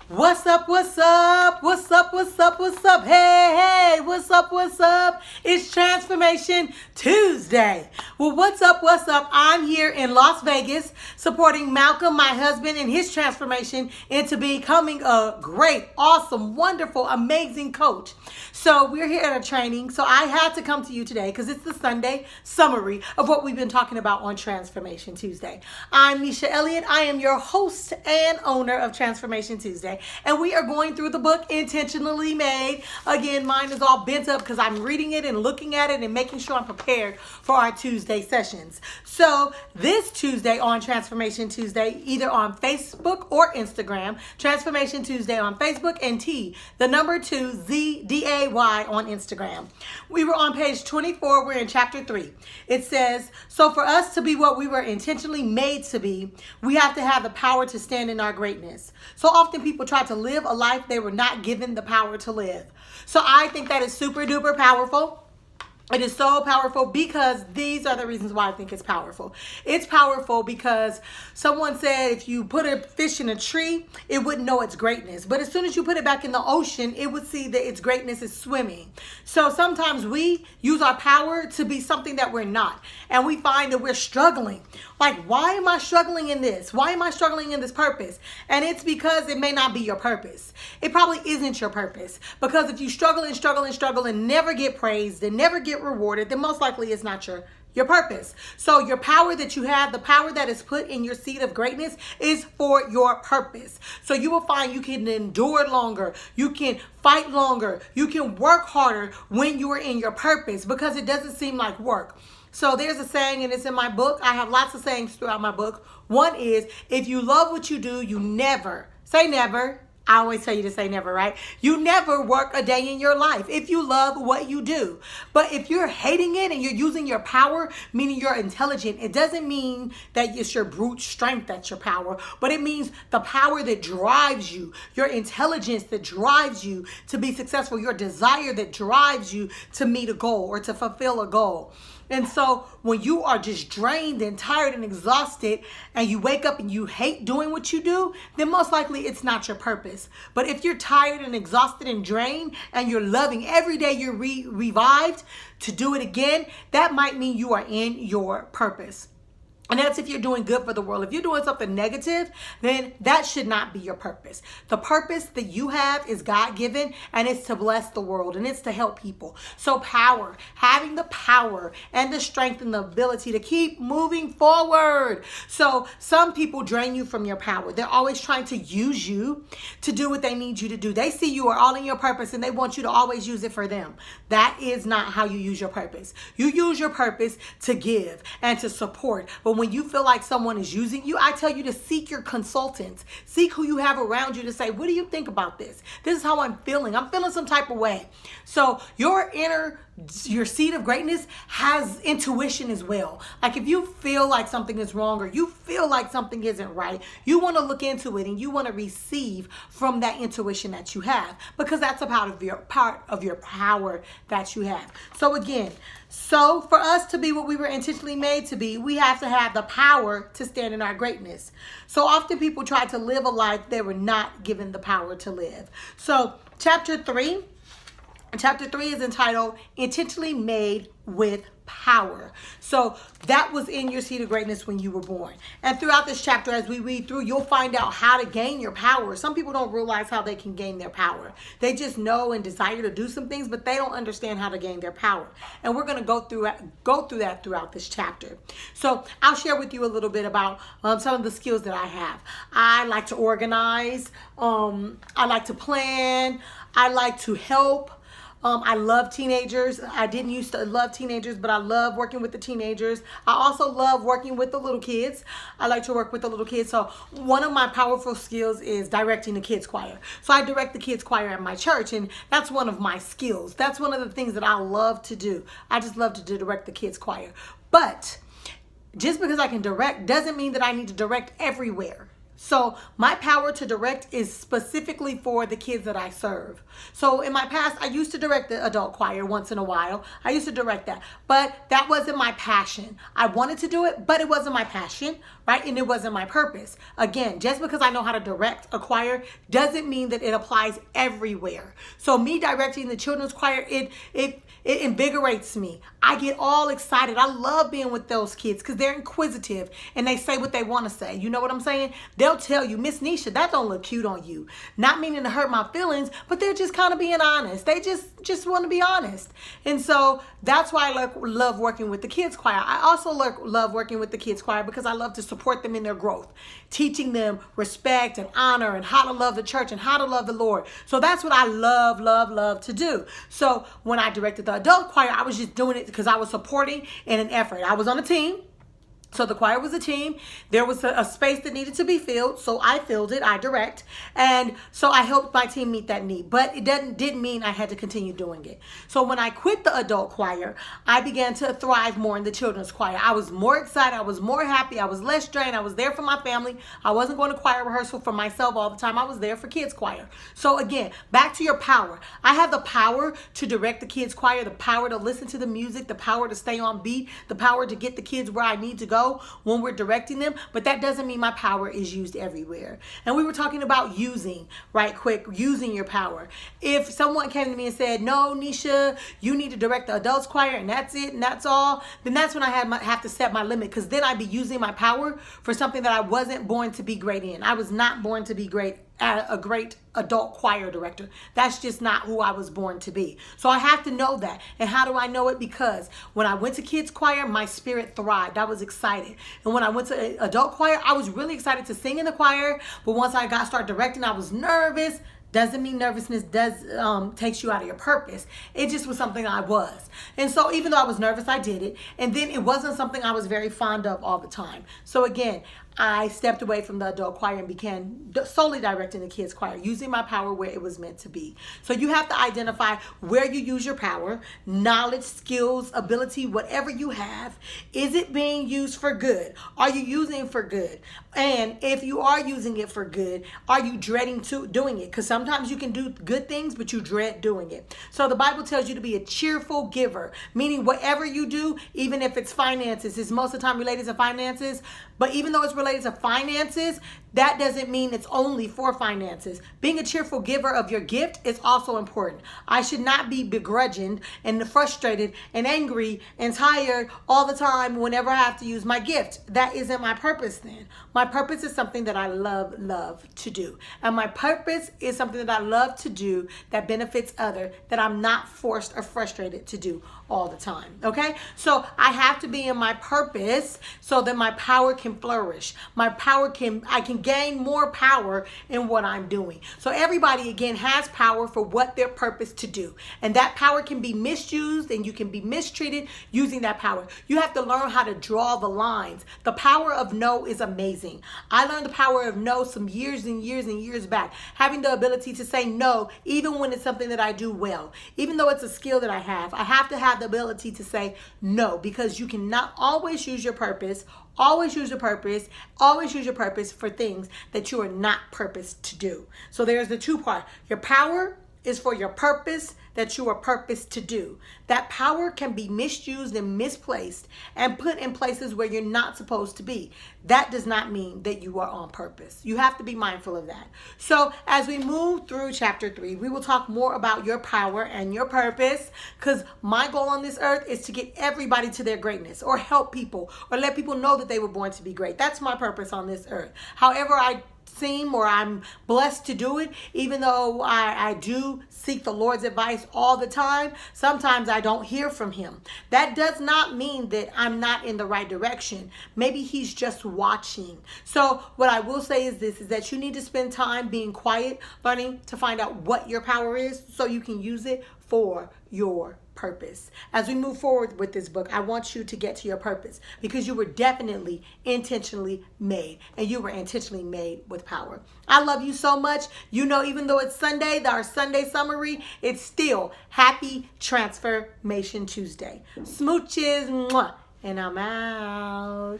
What's up, what's up, what's up, what's up, what's up, hey, what's up, what's up, it's Transformation Tuesday. Well, what's up, I'm here in Las Vegas supporting Malcolm, my husband, in his transformation into becoming a great, awesome, wonderful, amazing coach. So we're here at a training, so I had to come to you today because it's the Sunday summary of what we've been talking about on Transformation Tuesday. I'm Nisha Elliott, I am your host and owner of Transformation Tuesday. And we are going through the book Intentionally Made. Again, mine is all bent up because I'm reading it and looking at it and making sure I'm prepared for our Tuesday sessions. So this Tuesday on Transformation Tuesday, either on Facebook or Instagram, Transformation Tuesday on Facebook and the number 2 ZDAY on Instagram. We were on page 24. We're in chapter 3. It says, so for us to be what we were intentionally made to be, we have to have the power to stand in our greatness. So often people try to live a life they were not given the power to live. So I think that is super duper powerful. It is so powerful because these are the reasons why I think it's powerful. It's powerful because someone said if you put a fish in a tree, it wouldn't know its greatness. But as soon as you put it back in the ocean, it would see that its greatness is swimming. So sometimes we use our power to be something that we're not. And we find that we're struggling. Like, why am I struggling in this? Why am I struggling in this purpose? And it's because it may not be your purpose. It probably isn't your purpose. Because if you struggle and never get praised and never get rewarded, then most likely it's not your purpose. So your power that you have, the power that is put in your seed of greatness is for your purpose. So you will find you can endure longer. You can fight longer. You can work harder when you are in your purpose because it doesn't seem like work. So there's a saying, and it's in my book. I have lots of sayings throughout my book. One is, if you love what you do, you never, say never. I always tell you to say never, right? You never work a day in your life if you love what you do. But if you're hating it and you're using your power, meaning you're intelligent, it doesn't mean that it's your brute strength that's your power, but it means the power that drives you, your intelligence that drives you to be successful, your desire that drives you to meet a goal or to fulfill a goal. And so when you are just drained and tired and exhausted and you wake up and you hate doing what you do, then most likely it's not your purpose. But if you're tired and exhausted and drained and you're loving every day you're revived to do it again, that might mean you are in your purpose. And that's if you're doing good for the world. If you're doing something negative, then that should not be your purpose. The purpose that you have is God-given, and it's to bless the world, and it's to help people. So power, having the power and the strength and the ability to keep moving forward. So some people drain you from your power. They're always trying to use you to do what they need you to do. They see you are all in your purpose, and they want you to always use it for them. That is not how you use your purpose. You use your purpose to give and to support. But when you feel like someone is using you, I tell you to seek your consultants. Seek who you have around you to say, what do you think about this? This is how I'm feeling. I'm feeling some type of way. So your seed of greatness has intuition as well. Like if you feel like something is wrong or you feel like something isn't right, you want to look into it and you want to receive from that intuition that you have, because that's a part of your power that you have. So again, so for us to be what we were intentionally made to be, we have to have the power to stand in our greatness. So often people try to live a life they were not given the power to live. So chapter 3 is entitled Intentionally Made with Power. So that was in your seed of greatness when you were born. And throughout this chapter, as we read through, you'll find out how to gain your power. Some people don't realize how they can gain their power. They just know and desire to do some things, but they don't understand how to gain their power. And we're going to go through that throughout this chapter. So I'll share with you a little bit about some of the skills that I have. I like to organize. I like to plan. I like to help. I love teenagers. I didn't used to love teenagers, but I love working with the teenagers. I also love working with the little kids. I like to work with the little kids. So one of my powerful skills is directing the kids choir. So I direct the kids choir at my church, and that's one of my skills. That's one of the things that I love to do. I just love to direct the kids choir. But just because I can direct doesn't mean that I need to direct everywhere. So my power to direct is specifically for the kids that I serve. So in my past, I used to direct the adult choir once in a while. I used to direct that, but that wasn't my passion. I wanted to do it, but it wasn't my passion, right? And it wasn't my purpose. Again, just because I know how to direct a choir doesn't mean that it applies everywhere. So me directing the children's choir, it invigorates me. I get all excited. I love being with those kids because they're inquisitive and they say what they want to say. You know what I'm saying? They'll tell you, Miss Nisha, that don't look cute on you. Not meaning to hurt my feelings, but they're just kind of being honest. They just want to be honest. And so that's why I love working with the kids choir. I also love working with the kids choir because I love to support them in their growth, teaching them respect and honor and how to love the church and how to love the Lord. So that's what I love to do. So when I directed the adult choir, I was just doing it because I was supporting in an effort. I was on a team. So the choir was a team. There was a space that needed to be filled. So I filled it. I direct. And so I helped my team meet that need. But it didn't mean I had to continue doing it. So when I quit the adult choir, I began to thrive more in the children's choir. I was more excited. I was more happy. I was less drained. I was there for my family. I wasn't going to choir rehearsal for myself all the time. I was there for kids choir. So again, back to your power. I have the power to direct the kids choir, the power to listen to the music, the power to stay on beat, the power to get the kids where I need to go when we're directing them, but that doesn't mean my power is used everywhere. And we were talking about using, right quick, using your power. If someone came to me and said, no, Nisha, you need to direct the adults choir and that's it and that's all, then that's when I have to set my limit, because then I'd be using my power for something that I wasn't born to be great in. I was not born to be a great adult choir director. That's just not who I was born to be. So I have to know that. And how do I know it? Because when I went to kids choir, my spirit thrived. I was excited. And when I went to adult choir, I was really excited to sing in the choir. But once I started directing, I was nervous. Doesn't mean nervousness takes you out of your purpose. It just was something I was. And so even though I was nervous, I did it. And then it wasn't something I was very fond of all the time. So again, I stepped away from the adult choir and began solely directing the kids choir, using my power where it was meant to be. So you have to identify where you use your power, knowledge, skills, ability, whatever you have. Is it being used for good? Are you using it for good? And if you are using it for good, are you dreading doing it? Because sometimes you can do good things, but you dread doing it. So the Bible tells you to be a cheerful giver, meaning whatever you do, even if it's finances, it's most of the time related to finances, but even though it's related to finances, that doesn't mean it's only for finances. Being a cheerful giver of your gift is also important. I should not be begrudging and frustrated and angry and tired all the time whenever I have to use my gift. That isn't my purpose then. My purpose is something that I love to do. And my purpose is something that I love to do that benefits others, that I'm not forced or frustrated to do all the time. Okay? So I have to be in my purpose so that my power can flourish. I can gain more power in what I'm doing. So everybody, again, has power for what they're purposed to do. And that power can be misused and you can be mistreated using that power. You have to learn how to draw the lines. The power of no is amazing. I learned the power of no some years and years back. Having the ability to say no, even when it's something that I do well. Even though it's a skill that I have to have the ability to say no, because you cannot always use your purpose. Always use your purpose. Always use your purpose for things that you are not purposed to do. So there's the two part. Your power is for your purpose that you are purposed to do. That power can be misused and misplaced and put in places where you're not supposed to be. That does not mean that you are on purpose. You have to be mindful of that. So as we move through chapter 3, we will talk more about your power and your purpose, because my goal on this earth is to get everybody to their greatness, or help people, or let people know that they were born to be great. That's my purpose on this earth. However I seem, or I'm blessed to do it, even though I do seek the Lord's advice all the time, sometimes I don't hear from him. That does not mean that I'm not in the right direction. Maybe he's just watching. So what I will say is this, is that you need to spend time being quiet, learning to find out what your power is so you can use it for your purpose. As we move forward with this book, I want you to get to your purpose, because you were definitely intentionally made, and you were intentionally made with power. I love you so much. You know, even though it's Sunday, our Sunday summary, it's still Happy Transformation Tuesday. Smooches, mwah, and I'm out.